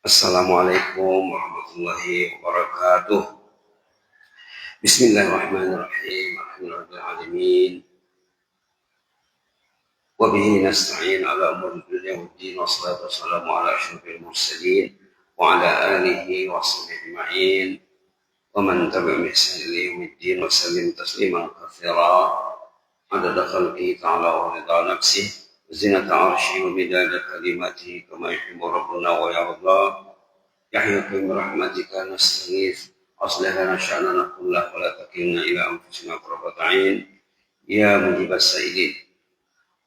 Assalamualaikum warahmatullahi wabarakatuh. Bismillahirrahmanirrahim. Alhamdulillahirrahmanirrahim. Wabihi nasta'in ala umuri dunya waddin. Wassalatu wassalamu ala asyrafil mursalin wa ala alihi wa sahbihi ajma'in wa man tabi'ahum bi ihsan ila yaumiddin wa sallim tasliman katsira adada khalqihi ta'ala wa ridha nafsihi wa zinata 'arsyihi wa midada kalimatihi kama yuhibbu rabbuna wa yarda. Yahya bi rahmatika nastaghith aslih lana sya'nana kullahu wa la takilna ila anfusina tarfata 'ain ya mujibas sa'ilin.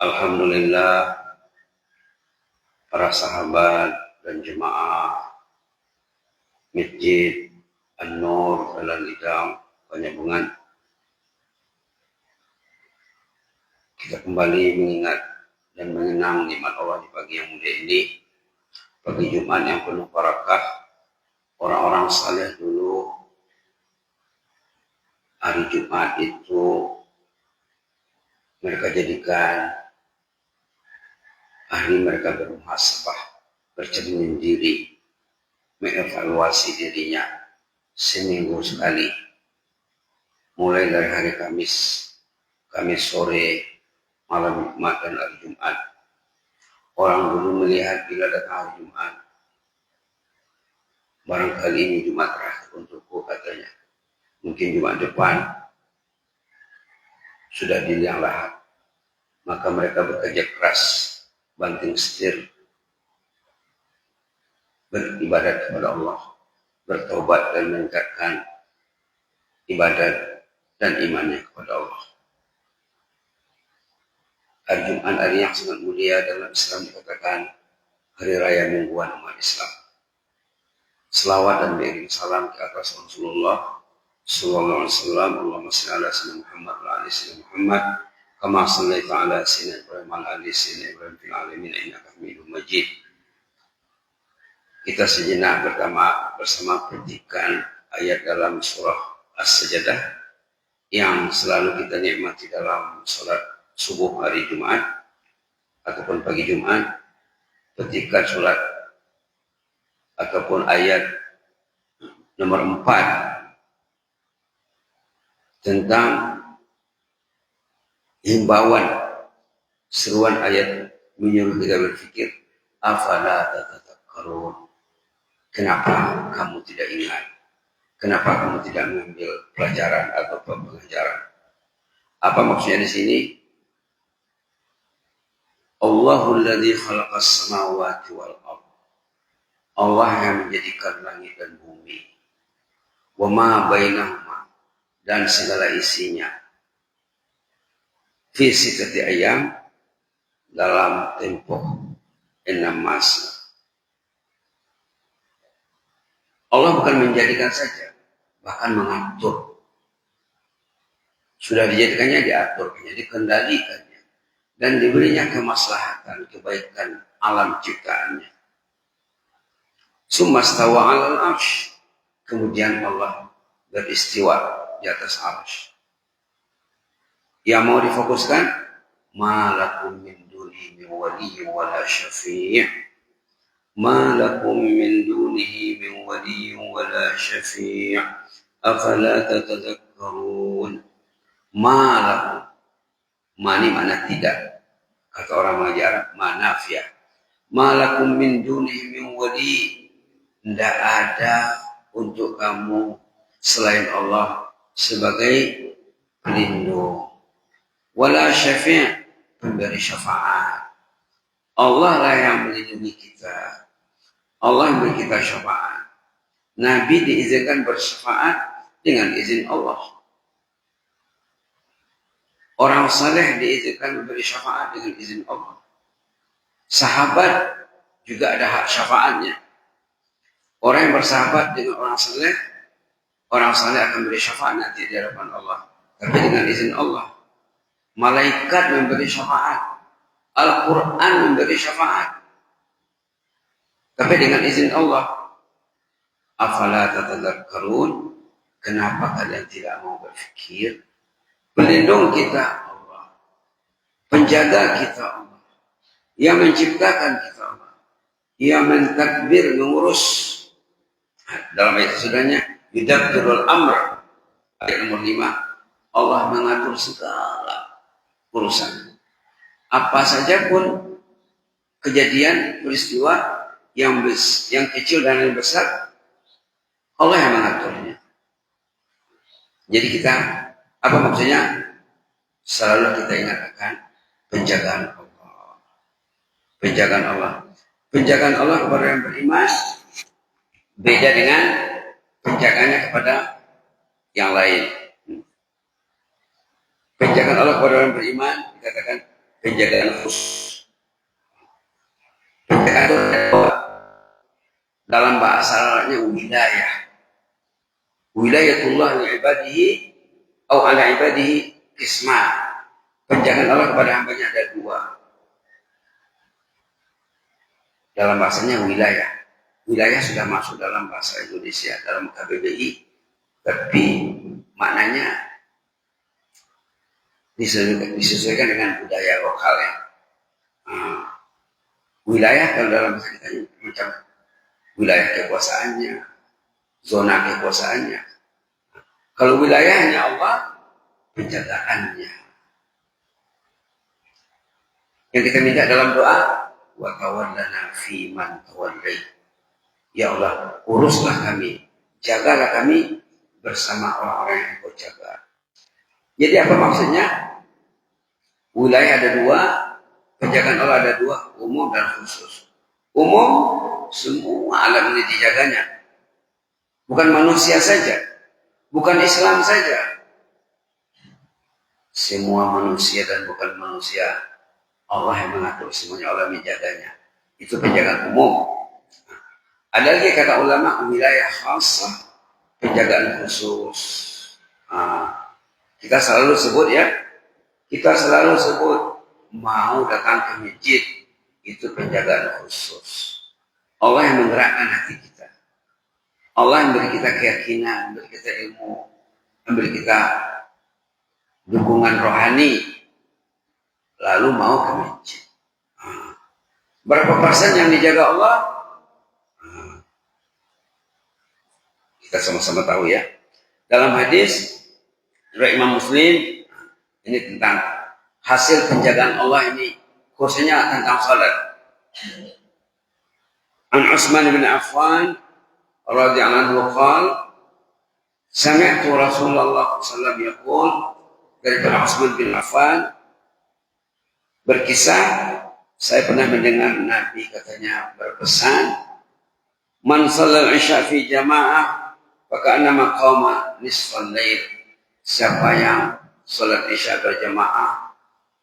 Alhamdulillah, para sahabat dan jemaah Masjid An-Nur Jalan Lidang Penyambungan, kita kembali mengingat dan mengenang nikmat Allah di pagi yang mulia ini, pagi Jumat yang penuh barakah. Orang-orang saleh dulu hari Jumat itu mereka jadikan hari mereka bermuhasabah, bercermin diri, mengevaluasi dirinya seminggu sekali, mulai dari hari Kamis sore, malam Jumat dan hari Jumat. Orang dulu melihat bila datang hari Jumat, barangkali ini Jumat terakhir untukku, katanya. Mungkin Jumat depan sudah di liang lahat. Maka mereka bekerja keras, banting setir, beribadat kepada Allah, bertobat dan meningkatkan ibadat dan imannya kepada Allah. Hari Jumat hari yang sangat mulia dalam Islam, dikatakan hari raya mingguan umat Islam. Selawat dan beriring salam ke atas Rasulullah sallallahu alaihi wasallam. Allahumma shalli ala sayyidina Muhammad wa ala ali sayyidina Muhammad kama shallaita ala sayyidina Ibrahim wa ala ali sayyidina Ibrahim fil alamin innaka Hamidum Majid. Kita sejenak bersama petikan ayat dalam surah As-Sajdah yang selalu kita nikmati dalam salat subuh hari Jumat ataupun pagi Jumat, petikan salat ataupun ayat nomor 4 tentang himbauan, seruan ayat menyuruh kita berpikir, afala tatafakkarun. Kenapa kamu tidak ingat? Kenapa kamu tidak mengambil pelajaran atau pengajaran? Apa maksudnya di sini? Allahul ladzi khalaqas samawati wal ardh. Allah yang menjadikan langit dan bumi. Wa ma bainahuma, dan segala isinya. Fi sittati ayyam, dalam tempo 6 masa. Allah bukan menjadikan saja, bahkan mengatur. Sudah dijadikannya, diaturkannya, dikendalikannya, dan diberinya kemaslahatan, kebaikan alam ciptaannya. Summa stawa 'alal 'arsy, kemudian Allah beristiwa di atas 'arsy. Yang mau difokuskan, ma lakum min dunihi min waliyyin wala syafi'. Ma lakum min dunihi min waliyyin wala syafi'. Afala tatadhakkarun. Ma lakum, ma ini makna tidak. Kata orang mengajar, ma nafiyah. Ma lakum min dunihi min waliyyin. Tidak ada untuk kamu selain Allah sebagai pelindung. Wala syafi', pemberi syafaat. Allah lah yang melindungi kita. Allah yang beri kita syafaat. Nabi diizinkan bersyafaat dengan izin Allah. Orang saleh diizinkan memberi syafaat dengan izin Allah. Sahabat juga ada hak syafaatnya. Orang yang bersahabat dengan orang saleh akan beri syafaat nanti di hadapan Allah, tapi dengan izin Allah. Malaikat memberi syafaat, Al-Quran memberi syafaat, tapi dengan izin Allah. Afala tatadhakkarun, kenapa kalian tidak mau berfikir? Pelindung kita Allah, penjaga kita Allah, yang menciptakan kita Allah, Ia mentakbir, mengurus. Dalam ayat sesudahnya, yudabbirul amr. Ayat nomor 5, Allah mengatur segala urusan. Apa saja pun kejadian, peristiwa yang kecil dan yang besar, Allah yang mengaturnya. Jadi kita, apa maksudnya? Selalu kita ingatkan penjagaan Allah. Penjagaan Allah. Penjagaan Allah kepada yang beriman beda dengan penjagaannya kepada yang lain. Penjagaan Allah kepada orang beriman dikatakan penjagaan khusus. Penjagaan dalam bahasa Arabnya wilayah. Wilayatullah li ibadihi atau ala ibadihi isma. Penjagaan Allah kepada hambanya ada dua. Dalam bahasanya wilayah. Wilayah sudah masuk dalam bahasa Indonesia, dalam KBBI, tapi maknanya disesuaikan dengan budaya lokalnya. Wilayah kalau dalam bahasa kita macam wilayah kekuasaannya, zona kekuasaannya. Kalau wilayahnya Allah, penjagaannya. Yang kita minta dalam doa, wa tawallana fi man tawallait. Ya Allah, uruslah kami, jagalah kami bersama orang-orang yang Kau jaga. Jadi apa maksudnya? Wilayah ada dua, penjagaan Allah ada dua, umum dan khusus. Umum, semua alam ini dijaganya. Bukan manusia saja, bukan Islam saja. Semua manusia dan bukan manusia, Allah yang mengatur semuanya, Allah menjaganya. Itu penjagaan umum. Ada lagi kata ulama, wilayah khasah, penjagaan khusus. Kita selalu sebut ya, kita selalu sebut mau datang ke masjid, itu penjagaan khusus. Allah yang menggerakkan hati kita. Allah yang beri kita keyakinan, beri kita ilmu, memberi kita dukungan rohani, lalu mau ke masjid. Berapa persen yang dijaga Allah? Kita sama-sama tahu ya. Dalam hadis riwayat Imam Muslim, ini tentang hasil penjagaan Allah ini, khususnya tentang salat. An Utsman bin Affan radhiyallahu anhu qala, sami'tu Rasulullah sallallahu alaihi wasallam yaqul, dari Utsman bin Affan berkisah, saya pernah mendengar Nabi katanya berpesan, man shallal isya fi jamaah faka'annama qama nisfal lail. Siapa yang salat isya berjamaah,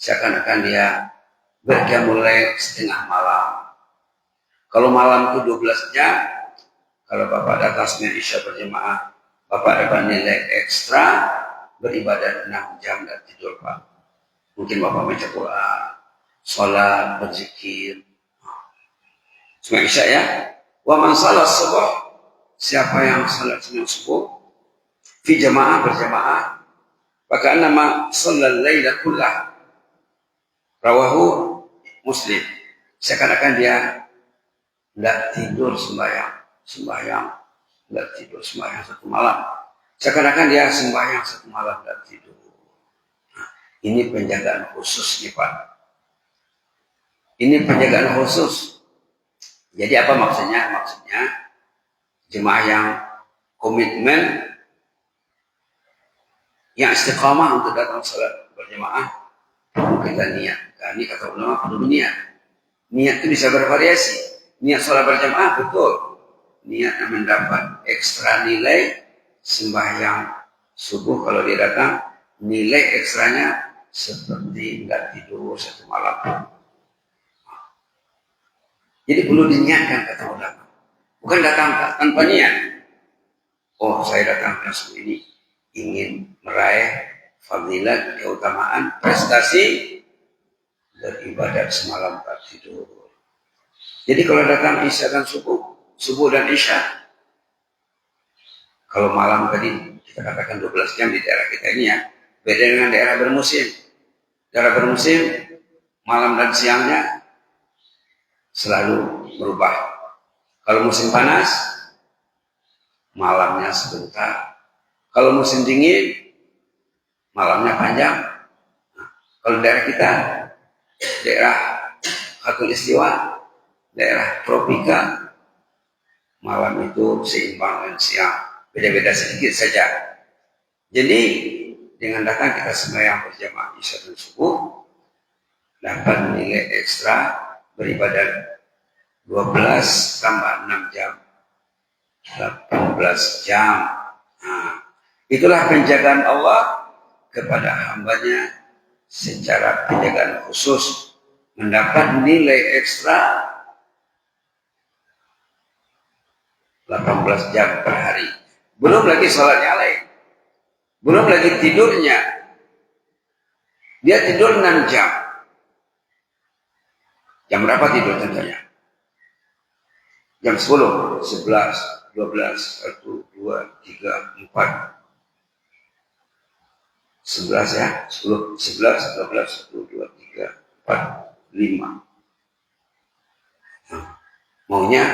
seakan-akan dia berqiyamul lail setengah malam. Kalau malam itu 12 jam, kalau Bapak datang sembahyang isya berjamaah, Bapak dapat nilai ekstra beribadah 6 jam dan tidur Pak. Mungkin Bapak baca Quran, salat, berzikir. Sembahyang isya ya. Wa man shalat subuh, siapa yang salat subuh fi jamaah berjamaah, maka nama shallal laila kullah. Rawahu Muslim. Seakan-akan dia tidak tidur sembahyang, tidak tidur sembahyang satu malam. Seakan-akan dia sembahyang satu malam tidak tidur. Nah, ini penjagaan khusus nih Pak. Ini penjagaan khusus. Jadi apa maksudnya? Maksudnya jemaah yang komitmen, yang istiqamah untuk datang salat berjemaah, kita niat. Nah, ini kata ulama perlu niat. Niat itu bisa bervariasi. Niat salat berjemaah betul. Niat mendapat ekstra nilai sembahyang subuh kalau dia datang, nilai ekstranya seperti nggak tidur satu malam. Jadi perlu diniatkan kata ulama. Bukan datang tanpa niat. Oh, saya datang ke ini ingin meraih fadilat, keutamaan, prestasi beribadat semalam tak tidur. Jadi kalau datang isya dan subuh dan isya, kalau malam tadi kita katakan 12 jam di daerah kita ini ya, beda dengan daerah bermusim. Daerah bermusim malam dan siangnya selalu berubah. Kalau musim panas, malamnya sebentar. Kalau musim dingin, malamnya panjang. Nah, kalau daerah kita, daerah Khatulistiwa, daerah tropika, malam itu seimbang dengan siang. Beda-beda sedikit saja. Jadi, dengan datang kita sembahyang berjamaah isya dan subuh, dapat nilai ekstra beribadah 12 tambah 6 jam. 18 jam. Nah, itulah penjagaan Allah kepada hambanya secara penjagaan khusus. Mendapat nilai ekstra 18 jam per hari. Belum lagi sholatnya lain. Belum lagi tidurnya. Dia tidur 6 jam. Jam berapa tidur contohnya? Jam 10, 11, 12, 1, 2, 3, 4. 11 ya. 10, 11, 12, 1, 2, 3, 4, 5. Nah, maunya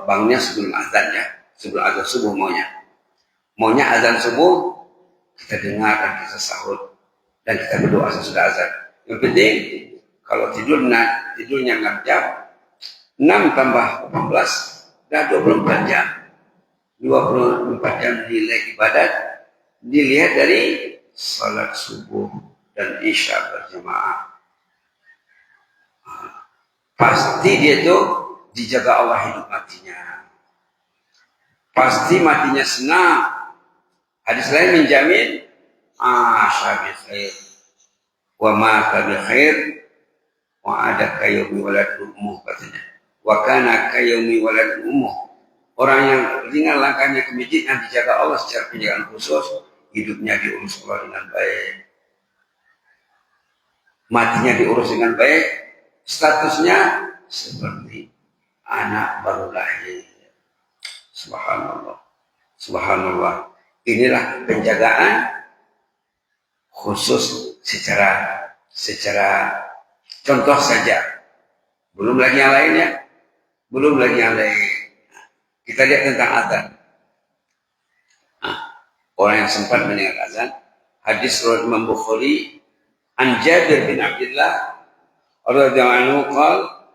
bangunnya sebelum azan ya. Sebelum azan subuh maunya. Maunya azan subuh, kita dengar dan kita sahur. Dan kita berdoa sesudah azan. Yang penting, kalau tidurnya 6 jam, 6 tambah 18, dah 24 jam. 24 jam nilai ibadat, dilihat dari salat subuh dan isya berjamaah. Pasti dia itu dijaga Allah hidup matinya. Pasti matinya senang. Hadis lain menjamin, asya bi khair, wa mata bi khair, wa ada kayaumi walad ummuh katanya. Wa kana kayaumi walad ummuh. Orang yang ringan langkahnya ke masjid yang dijaga Allah secara penjagaan khusus, hidupnya diurus Allah dengan baik. Matinya diurus dengan baik, statusnya seperti anak baru lahir. Subhanallah. Subhanallah. Inilah penjagaan khusus secara contoh saja. Belum lagi yang lainnya. Belum lagi yang lain. Kita lihat tentang azan. Orang yang sempat mendengar azan. Hadis riwayat Imam Bukhari. An Jabir bin Abdullah radhiyallahu anhu qala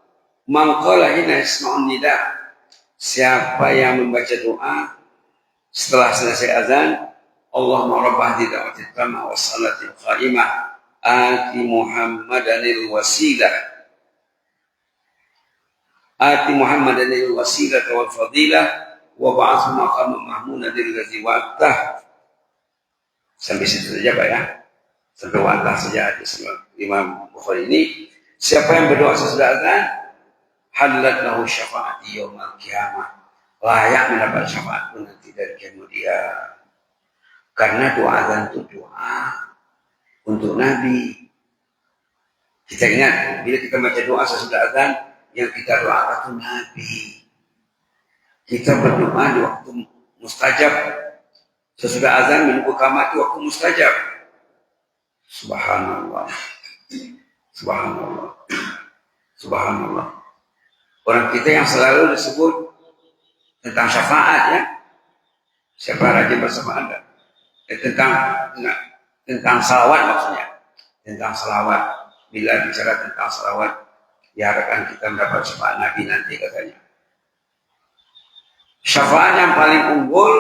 man qala hina yasma'un nida. Siapa yang membaca doa setelah selesai azan, Allahumma rabb hadhihi da'watil tamma was salatil qa'imah ati Muhammadanil wasilah wal fadilah wa ba'athu maqaman mahmudan allazi wa'atah. Sampai situ saja Pak ya. Sampai wa'atah saja hadis Imam Bukhari ini. Siapa yang berdoa sesudah azan, halat lahu syafaati yaumil qiyamah. Layak mendapat syafaat pun nanti dari kemudian. Karena doa azan itu doa untuk Nabi. Kita ingat, bila kita baca doa sesudah azan, yang kita doakan itu Nabi. Kita berdoa di waktu mustajab. Sesudah azan menunggu qamat di waktu mustajab. Subhanallah. Subhanallah. Subhanallah. Orang kita yang selalu disebut tentang syafaat ya. Siapa rajin bersama Anda? Tentang salawat maksudnya. Tentang salawat. Bila bicara tentang salawat, diharapkan kita mendapat syafaat Nabi nanti katanya. Syafaat yang paling unggul,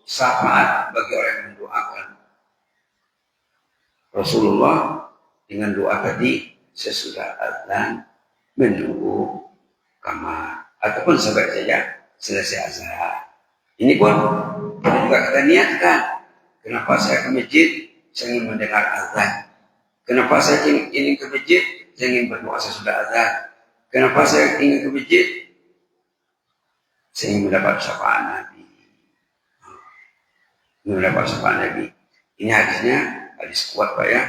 syafaat bagi orang yang mendoakan. Rasulullah dengan doa tadi sesudah azan menunggu kamar ataupun sampai saja selesai azan. Ini pun juga kita niatkan. Kenapa saya ke masjid? Saya ingin mendengar azan. Kenapa saya ingin ke masjid? Saya ingin berdoa sesudah azan. Kenapa saya ingin ke masjid? Saya ingin mendapat syafaat Nabi. Mendapat syafaat Nabi. Ini hadisnya hadis kuat Pak ya.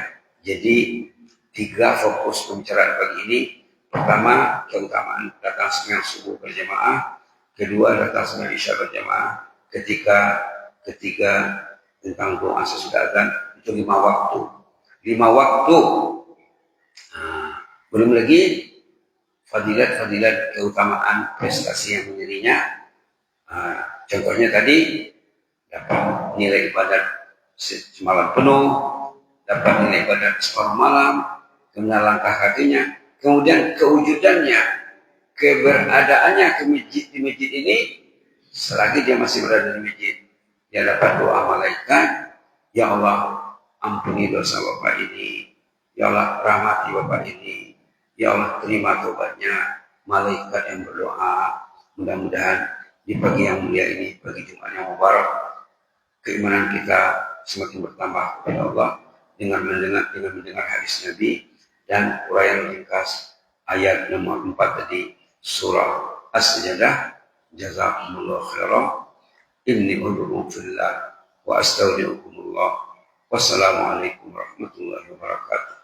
Jadi 3 fokus pembicaraan pagi ini. Pertama, keutamaan datang sembahyang subuh berjamaah. Kedua, datang sembahyang isya berjamaah. Ketiga tentang doa sesudah azan. Itu 5 waktu. 5 waktu. Nah, belum lagi fadilat keutamaan prestasi yang menjadinya. Contohnya tadi dapat nilai ibadat semalam penuh, dapat nilai ibadat separuh malam, kemudian langkah kakinya, kemudian kewujudannya, keberadaannya di masjid ini, selagi dia masih berada di masjid, dia dapat doa malaikat, ya Allah ampuni dosa bapak ini, ya Allah rahmati bapak ini, ya Allah terima taubatnya. Malaikat yang berdoa, mudah-mudahan di pagi yang mulia ini, pagi Jumat yang mubarak, keimanan kita semakin bertambah kepada Allah dengan mendengar hadis Nabi dan uraian ringkas ayat nomor 4 tadi surah As-Sajdah. Jazakumullah khairan. Inni ud'ukum fillah wa astaudiukumullah. Wassalamualaikum warahmatullahi wabarakatuh.